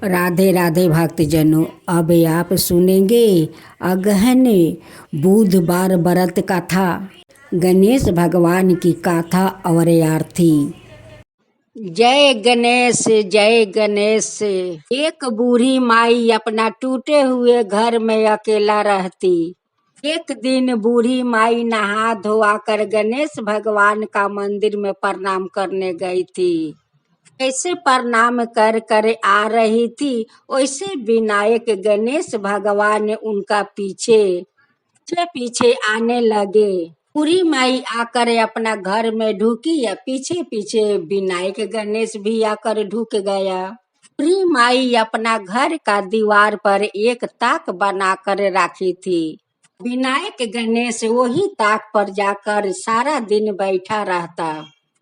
राधे राधे भक्तजनों, अब आप सुनेंगे अगहन बुधवार व्रत कथा, गणेश भगवान की गाथा और आरती। जय गणेश जय गणेश। एक बूढ़ी माई अपना टूटे हुए घर में अकेला रहती। एक दिन बूढ़ी माई नहा धोआ कर गणेश भगवान का मंदिर में प्रणाम करने गई थी। ऐसे प्रणाम कर कर आ रही थी, वैसे विनायक गणेश भगवान उनका पीछे पीछे पीछे आने लगे। पूरी माई आकर अपना घर में ढुकी या पीछे पीछे विनायक गणेश भी आकर ढुक गया। पूरी माई अपना घर का दीवार पर एक ताक बनाकर रखी थी। विनायक गणेश वही ताक पर जाकर सारा दिन बैठा रहता।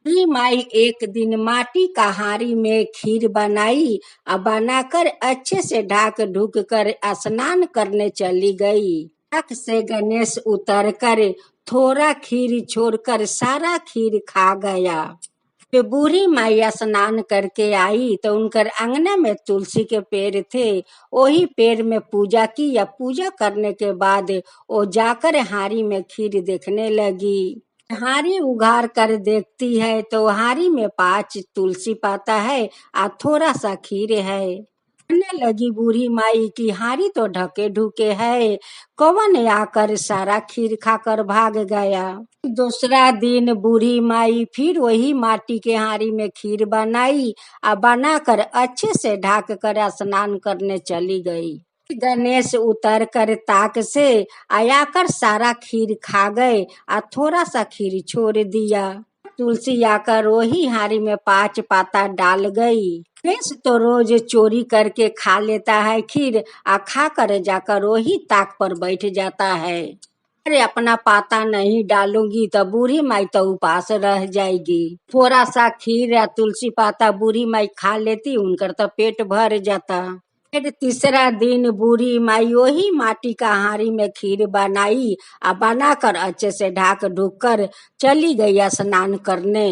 पूरी माई एक दिन माटी का हारी में खीर बनाई और बनाकर अच्छे से ढाक ढूक कर स्नान करने चली गई। ताक से गणेश उतर कर थोड़ा खीर छोड़कर सारा खीर खा गया। फिर बूढ़ी माई स्नान करके आई तो उनकर अंगना में तुलसी के पेड़ थे। वही पेड़ में पूजा की या पूजा करने के बाद वो जाकर हारी में खीर देखने लगी। हारी उघाड़ कर देखती है तो हारी में 5 तुलसी पाता है और थोड़ा सा खीर है। कहने लगी बूढ़ी माई की हारी तो ढके ढुके है, कौन आकर सारा खीर खाकर भाग गया। दूसरा दिन बूढ़ी माई फिर वही माटी के हारी में खीर बनाई और बनाकर अच्छे से ढाक कर स्नान करने चली गई। गणेश उतर कर ताक से आकर सारा खीर खा गए और थोड़ा सा खीर छोड़ दिया। तुलसी आकर वही हारी में 5 पाता डाल गई। गणेश तो रोज चोरी करके खा लेता है खीर और खा कर जाकर वही ताक पर बैठ जाता है। अरे अपना पाता नहीं डालूंगी तो बूढ़ी माई तो उपास रह जाएगी। थोड़ा सा खीर या तुलसी पाता बूढ़ी माई खा लेती, उनकर तो पेट भर जाता। फिर तीसरा दिन बूढ़ी माई वही माटी का हारी में खीर बनाई और बनाकर अच्छे से ढाक ढूक कर चली गई स्नान करने।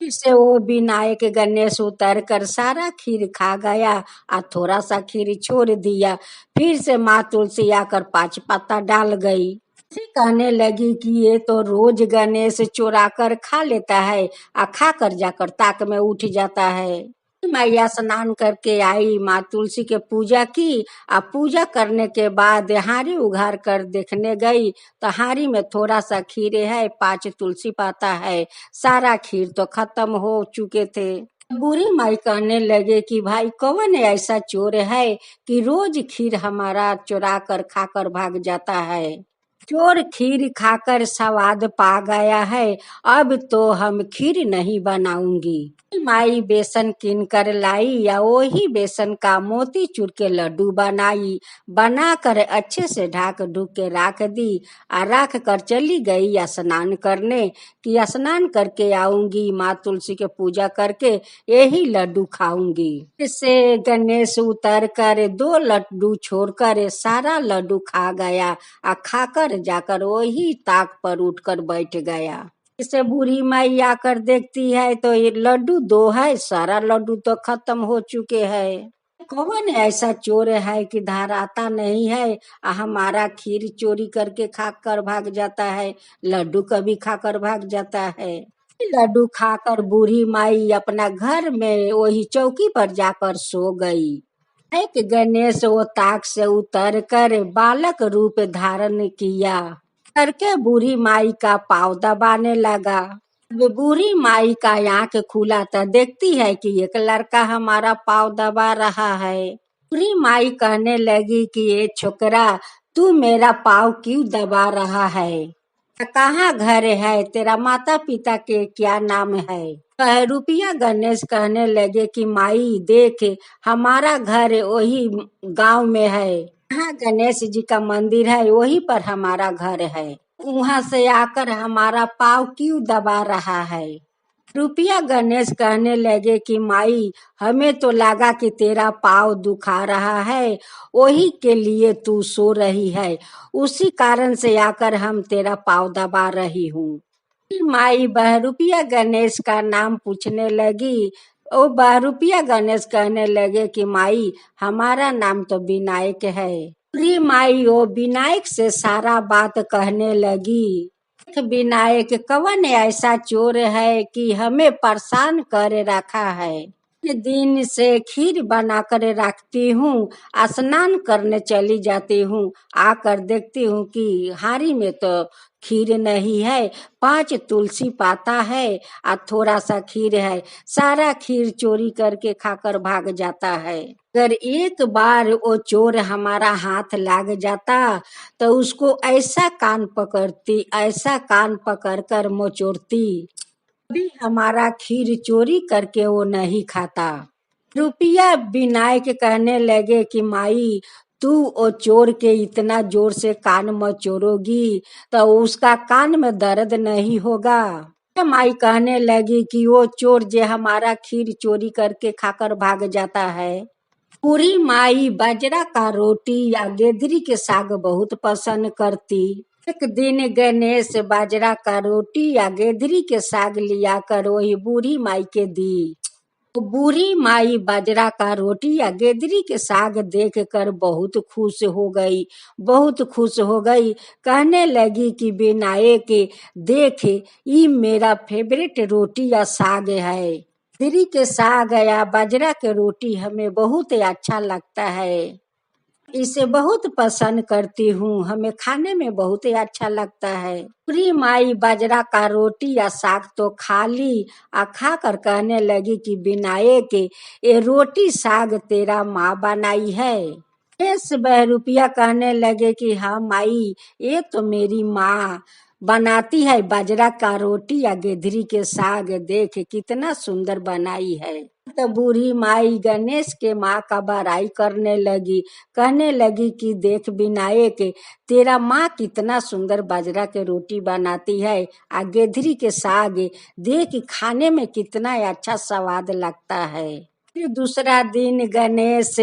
फिर से वो विनायक गणेश उतर कर सारा खीर खा गया और थोड़ा सा खीर छोड़ दिया। फिर से माँ तुलसी आकर 5 पत्ता डाल गई। कहने लगी कि ये तो रोज गणेश चोरा कर खा लेता है और खा कर जाकर ताक में उठ जाता है। मैया स्नान करके आई, माँ तुलसी के पूजा की और पूजा करने के बाद हारी उघाड़ कर देखने गई तो हारी में थोड़ा सा खीर है, 5 तुलसी पाता है, सारा खीर तो खत्म हो चुके थे। बूढ़ी माई कहने लगे कि भाई कौन ऐसा चोर है कि रोज खीर हमारा चुरा कर खाकर भाग जाता है। चोर खीर खाकर स्वाद पा गया है, अब तो हम खीर नहीं बनाऊंगी। माई बेसन कीन कर लाई या वही बेसन का मोतीचूर के लड्डू बनाई, बनाकर अच्छे से ढाक ढूक के रख दी और रख कर चली गई स्नान करने कि स्नान करके आऊंगी, माँ तुलसी के पूजा करके यही लड्डू खाऊंगी। इससे गणेश उतर कर 2 लड्डू छोड़कर सारा लड्डू खा गया और खाकर जाकर वही ताक पर उठकर बैठ गया। इसे बूढ़ी माई आकर देखती है तो ये लड्डू 2 है, सारा लड्डू तो खत्म हो चुके हैं। कौन ऐसा चोर है कि धराता नहीं है, हमारा खीर चोरी करके खाकर भाग जाता है, लड्डू कभी खाकर भाग जाता है। लड्डू खाकर बूढ़ी माई अपना घर में वही चौकी पर जाकर सो गई। एक गणेश वो ताक से उतर कर बालक रूप धारण किया करके बूढ़ी माई का पाँव दबाने लगा। बूढ़ी माई का आंख खुला तो देखती है कि एक लड़का हमारा पाँव दबा रहा है। बूढ़ी माई कहने लगी कि ये छोकरा तू मेरा पाँव क्यों दबा रहा है, कहाँ घर है, तेरा माता पिता के क्या नाम है। रुपया गणेश कहने लगे कि माई देख हमारा घर वही गांव में है, यहाँ गणेश जी का मंदिर है, वही पर हमारा घर है, वहाँ से आकर हमारा पाँव क्यों दबा रहा है। रुपया गणेश कहने लगे कि माई हमें तो लगा कि तेरा पाँव दुखा रहा है, वही के लिए तू सो रही है, उसी कारण से आकर हम तेरा पाँव दबा रही हूँ। माई बहरूपिया गणेश का नाम पूछने लगी ओ बहरूपिया गणेश कहने लगे कि माई हमारा नाम तो विनायक है। पूरी माई ओ विनायक से सारा बात कहने लगी। विनायक कौन ऐसा चोर है कि हमें परेशान कर रखा है। दिन से खीर बना कर रखती हूँ, स्नान करने चली जाती हूँ, आकर देखती हूँ कि हारी में तो खीर नहीं है, 5 तुलसी पाता है और थोड़ा सा खीर है। सारा खीर चोरी करके खाकर भाग जाता है। अगर एक बार वो चोर हमारा हाथ लाग जाता तो उसको ऐसा कान पकड़ती, ऐसा कान पकड़ कर मोचोड़ती, भी हमारा खीर चोरी करके वो नहीं खाता। रुपया विनायक कहने लगे कि माई तू ओ चोर के इतना जोर से कान मचोड़ोगी तो उसका कान में दर्द नहीं होगा। माई कहने लगी कि वो चोर जो हमारा खीर चोरी करके खाकर भाग जाता है। पूरी माई बाजरा का रोटी या गेदरी के साग बहुत पसंद करती। एक दिन गणेश बाजरा का रोटी या गेदरी के साग लिया कर वही बूढ़ी माई के दी। तो बूढ़ी माई बाजरा का रोटी या गेदरी के साग देख कर बहुत खुश हो गई, बहुत खुश हो गई। कहने लगी कि विनायक देख ये मेरा फेवरेट रोटी या साग है। गेदरी के साग या बाजरा के रोटी हमें बहुत अच्छा लगता है, इसे बहुत पसंद करती हूँ, हमें खाने में बहुत ही अच्छा लगता है। पूरी माई बाजरा का रोटी या साग तो खा ली, खा कर कहने लगी कि विनायक ये रोटी साग तेरा माँ बनाई है। इस बहरूपिया कहने लगे कि हाँ माई ये तो मेरी माँ बनाती है बाजरा का रोटी या गेदरी के साग, देख कितना सुंदर बनाई है। तो बूढ़ी माई गणेश के माँ का बड़ाई करने लगी, कहने लगी कि देख विनायक तेरा माँ कितना सुंदर बाजरा के रोटी बनाती है, गेदरी के साग देख खाने में कितना अच्छा स्वाद लगता है। फिर दूसरा दिन गणेश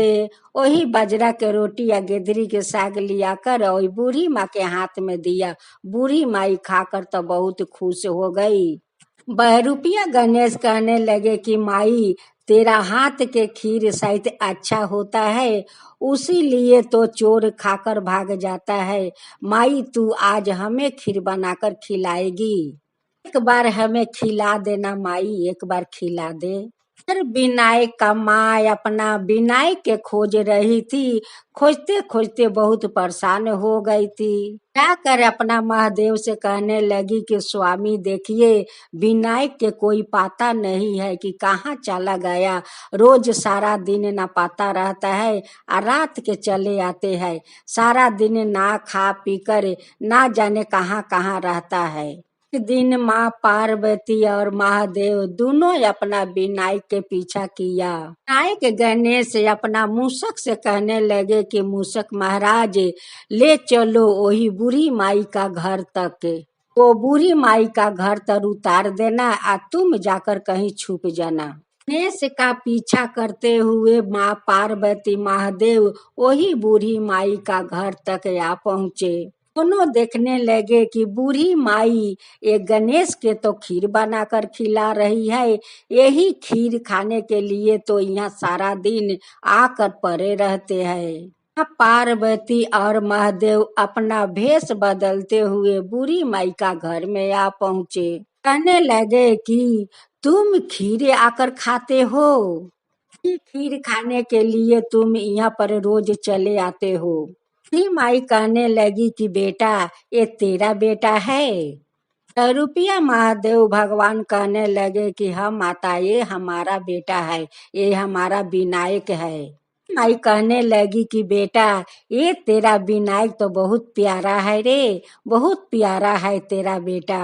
वही बाजरा के रोटी या गेदरी के साग लिया कर और बूढ़ी माँ के हाथ में दिया। बूढ़ी माई खाकर तो बहुत खुश हो गई। बहरूपिया गणेश कहने लगे कि माई तेरा हाथ के खीर शायद अच्छा होता है, उसी लिए तो चोर खाकर भाग जाता है। माई तू आज हमें खीर बनाकर खिलाएगी, एक बार हमें खिला देना माई, एक बार खिला दे। फिर विनायक का माँ अपना विनायक के खोज रही थी, खोजते खोजते बहुत परेशान हो गई थी। जाकर अपना महादेव से कहने लगी कि स्वामी देखिए विनायक के कोई पता नहीं है कि कहाँ चला गया, रोज सारा दिन ना पाता रहता है और रात के चले आते हैं, सारा दिन ना खा पी कर ना जाने कहाँ कहाँ रहता है। एक दिन माँ पार्वती और महादेव दोनों अपना विनायक के पीछा किया। विनायक गणेश अपना मूषक से कहने लगे कि मूषक महाराज ले चलो वही बूढ़ी माई का घर तक, वो बूढ़ी माई का घर तर उतार देना और तुम जाकर कहीं छुप जाना। गणेश का पीछा करते हुए माँ पार्वती महादेव वही बूढ़ी माई का घर तक आ पहुँचे। दोनों देखने लगे कि बूढ़ी माई एक गणेश के तो खीर बनाकर खिला रही है, यही खीर खाने के लिए तो यहाँ सारा दिन आकर पड़े रहते हैं। पार्वती और महादेव अपना भेष बदलते हुए बूढ़ी माई का घर में आ पहुँचे। कहने लगे कि तुम खीर आकर खाते हो, खीर खाने के लिए तुम यहाँ पर रोज चले आते हो। माई कहने लगी कि बेटा ये तेरा बेटा है। रुपया महादेव भगवान कहने लगे कि हाँ माता ये हमारा बेटा है, ये हमारा विनायक है। माई कहने लगी कि बेटा ये तेरा विनायक तो बहुत प्यारा है रे, बहुत प्यारा है तेरा बेटा।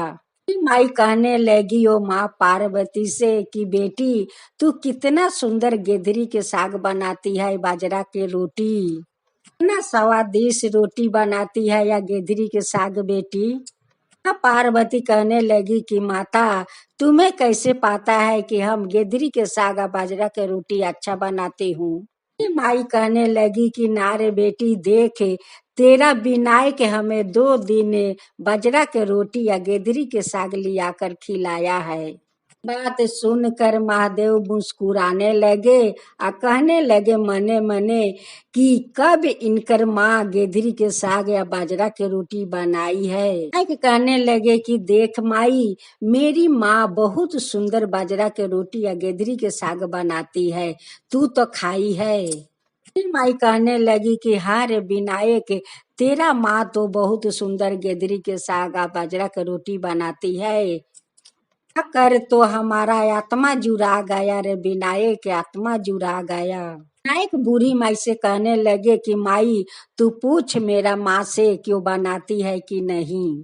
माई कहने लगी ओ माँ पार्वती से कि बेटी तू कितना सुंदर गेदरी के साग बनाती है, बाजरा के रोटी कितना स्वादिष्ट रोटी बनाती है या गेदरी के साग बेटी। पार्वती कहने लगी कि माता तुम्हें कैसे पता है कि हम गेदरी के साग और बाजरा के रोटी अच्छा बनाती हूँ। माई कहने लगी कि नारे बेटी देख तेरा विनायक हमें 2 दिन बाजरा के रोटी या गेदरी के साग लिया कर खिलाया है। बात सुनकर महादेव मुस्कुराने लगे और कहने लगे मने मने कि कब इनकर माँ गेदरी के साग या बाजरा के रोटी बनाई है। कहने लगे कि देख माई, मेरी माँ बहुत सुंदर बाजरा के रोटी या गेदरी के साग बनाती है, तू तो खाई है। फिर माई कहने लगी कि हाँ रे विनायक, तेरा माँ तो बहुत सुंदर गेदरी के साग और बाजरा के रोटी बनाती है। कर तो हमारा आत्मा जुड़ा गया रे विनायक, आत्मा जुड़ा गया। विनायक बूढ़ी माई से कहने लगे कि माई, तू पूछ मेरा माँ से क्यों बनाती है कि नहीं।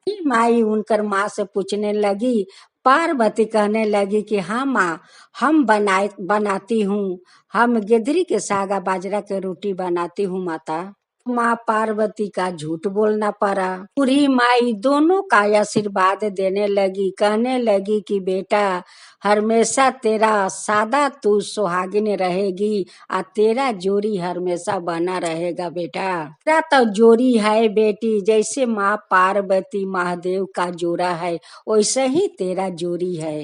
फिर माई उनकर माँ से पूछने लगी। पार्वती कहने लगी कि हाँ माँ, हम बनाती हूँ, हम गेदरी के साग बाजरा के रोटी बनाती हूँ माता। माँ पार्वती का झूठ बोलना पड़ा। बूढ़ी माई दोनों का आशीर्वाद देने लगी, कहने लगी कि बेटा, हमेशा तेरा सादा तू सुहागिन रहेगी और तेरा जोड़ी हमेशा बना रहेगा बेटा। तेरा तो जोड़ी है बेटी, जैसे माँ पार्वती महादेव का जोड़ा है वैसे ही तेरा जोड़ी है।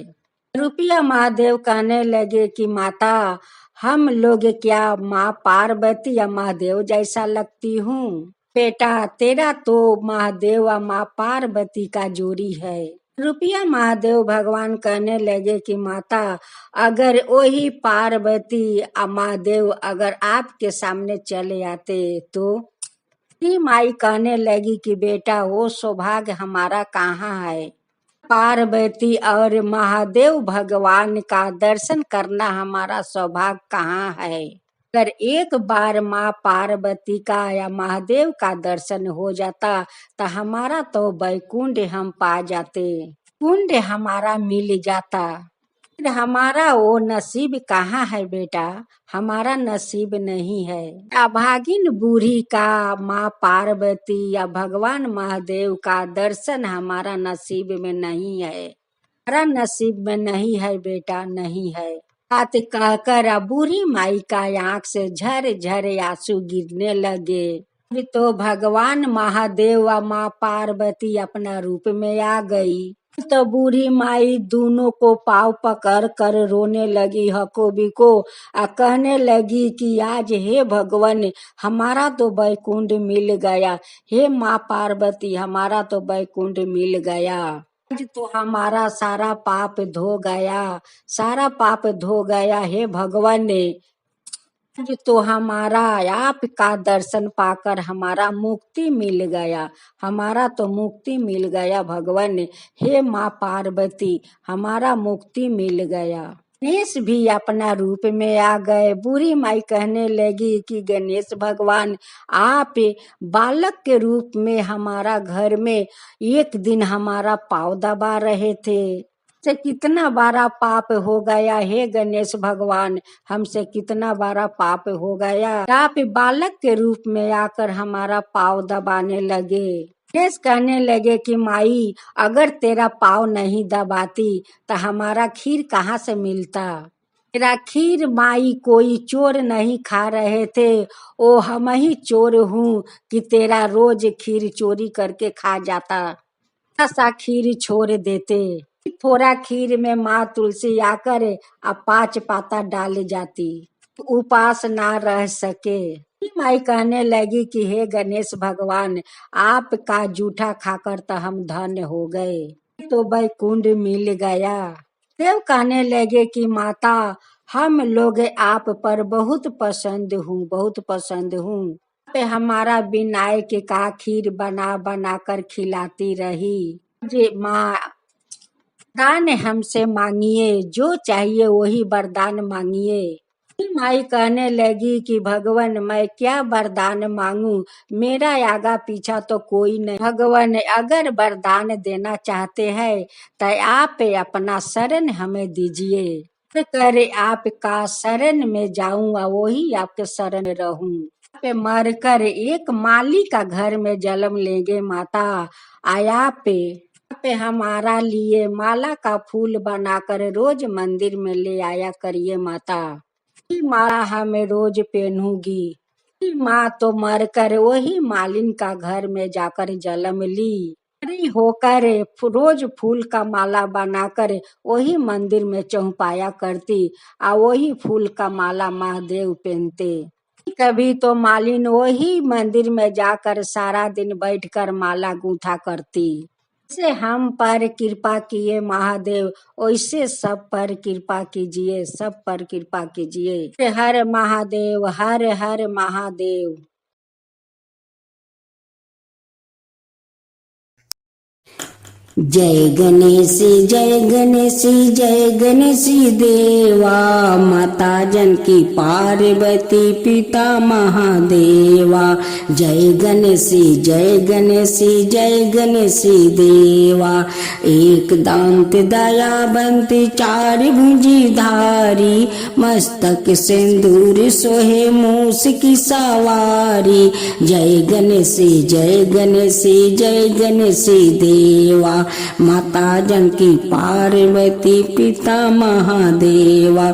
रुपया महादेव कहने लगे कि माता, हम लोग क्या माँ पार्वती या महादेव जैसा लगती हूँ। बेटा, तेरा तो महादेव और माँ पार्वती का जोड़ी है। रुपया महादेव भगवान कहने लगे कि माता, अगर वही पार्वती और महादेव अगर आपके सामने चले आते तो। माई कहने लगी कि बेटा, वो सौभाग्य हमारा कहाँ है। पार्वती और महादेव भगवान का दर्शन करना हमारा सौभाग्य कहाँ है। अगर एक बार माँ पार्वती का या महादेव का दर्शन हो जाता तो हमारा तो वैकुंठ हम पा जाते, कुंड हमारा मिल जाता। फिर हमारा वो नसीब कहाँ है बेटा, हमारा नसीब नहीं है। अभागिन बूढ़ी का माँ पार्वती या भगवान महादेव का दर्शन हमारा नसीब में नहीं है, हमारा नसीब में नहीं है बेटा, नहीं है। बात कहकर बूढ़ी माई का आँख से झर झर आंसू गिरने लगे। तो भगवान महादेव व माँ पार्वती अपना रूप में आ गई। तो बूढ़ी माई दोनों को पाव पकड़ कर रोने लगी हको बिको, कहने लगी कि आज हे भगवान, हमारा तो वैकुंठ मिल गया, हे माँ पार्वती हमारा तो वैकुंठ मिल गया। आज तो हमारा सारा पाप धो गया, सारा पाप धो गया हे भगवान ने। आज तो हमारा आपका दर्शन पाकर हमारा मुक्ति मिल गया, हमारा तो मुक्ति मिल गया भगवान, हे माँ पार्वती हमारा मुक्ति मिल गया। गणेश भी अपना रूप में आ गए। बूढ़ी माई कहने लगी कि गणेश भगवान, आप बालक के रूप में हमारा घर में एक दिन हमारा पाँव दबा रहे थे, से कितना बड़ा पाप हो गया हे गणेश भगवान, हमसे कितना बड़ा पाप हो गया। आप बालक के रूप में आकर हमारा पाँव दबाने लगे। गणेश कहने लगे कि माई, अगर तेरा पाँव नहीं दबाती तो हमारा खीर कहाँ से मिलता। तेरा खीर माई कोई चोर नहीं खा रहे थे, ओ हम ही चोर हूँ कि तेरा रोज खीर चोरी करके खा जाता। सा खीर छोड़ देते। थोड़ा खीर में माँ तुलसी आकर 5 पाता डाल जाती, उपास ना रह सके। माई कहने लगी कि हे गणेश भगवान, आपका जूठा खाकर तो हम धन्य हो गए, तो वैकुंठ मिल गया। देव कहने लगे कि माता, हम लोग आप पर बहुत पसंद हूँ, बहुत पसंद हूँ। पे हमारा विनायक का खीर बना बना कर खिलाती रही। जी माँ, वरदान हमसे मांगिए, जो चाहिए वही वरदान मांगिए। माई कहने लगी कि भगवान, मैं क्या वरदान मांगू, मेरा आगा पीछा तो कोई नहीं। भगवान, अगर वरदान देना चाहते हैं तो आप अपना शरण हमें दीजिए, करे आपका शरण में जाऊं और वही आपके शरण रहूं। पे मर कर एक माली का घर में जन्म लेंगे माता, आया पे हमारा लिए माला का फूल बनाकर रोज मंदिर में ले आया करिए माता। माला हमें रोज पहनूंगी। माँ तो मर कर वही मालिन का घर में जाकर जन्म ली। फ्री होकर रोज फूल का माला बनाकर वही मंदिर में चौपाया करती और वही फूल का माला महादेव पहनते। कभी तो मालिन वही मंदिर में जाकर सारा दिन बैठकर माला गूंथा करती। से हम पर कृपा किए महादेव, वैसे सब पर कृपा कीजिए, सब पर कृपा कीजिए। हर महादेव, हर हर महादेव। जय गणेश, जय गणेश, जय गणेश देवा। माता जानकी पार्वती पिता महादेवा। जय गणेश, जय गणेश, जय गणेश देवा। एक दांत दयावंत चार भुजी धारी, मस्तक सिंदूर सोहे मूस की सवारी। जय गणेश, जय गणेश, जय गणेश देवा। माता जानकी पार्वती पिता महादेवा।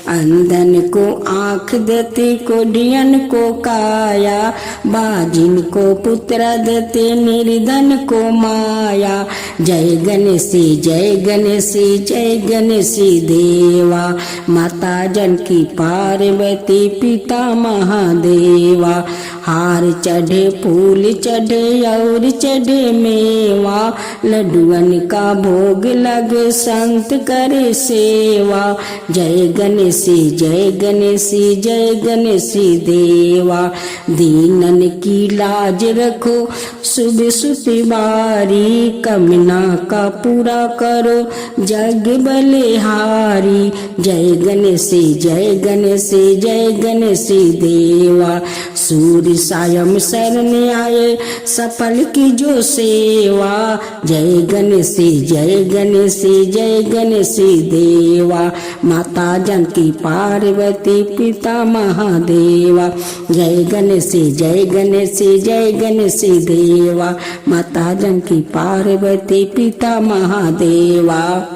अंधन को आँख देते, कोढ़ियन को काया, बाजिन को पुत्र देते, निर्धन को माया। जय गणेश, जय गणेश, जय गणेश देवा। माता जानकी पार्वती पिता महादेवा। हार चढ़े, फूल चढ़े और चढ़े मेवा, लड्डुअन का भोग लगे, संत करे सेवा। जय गणेश, जय गणेश, जय गणेश देवा। दीनन की लाज रखो, सुबह सुती बारी, कमना का पूरा करो, जग बलिहारी। जय गणेश, जय गणेश, जय गणेश देवा। सूर्य सायं शरण आए, सफल की जो सेवा। जय गणेश, जय गणेश, जय गणेश देवा। माता जानकी पार्वती पिता महादेवा। जय गणेश, जय गणेश, जय गणेश देवा। माता जानकी पार्वती पिता महादेवा।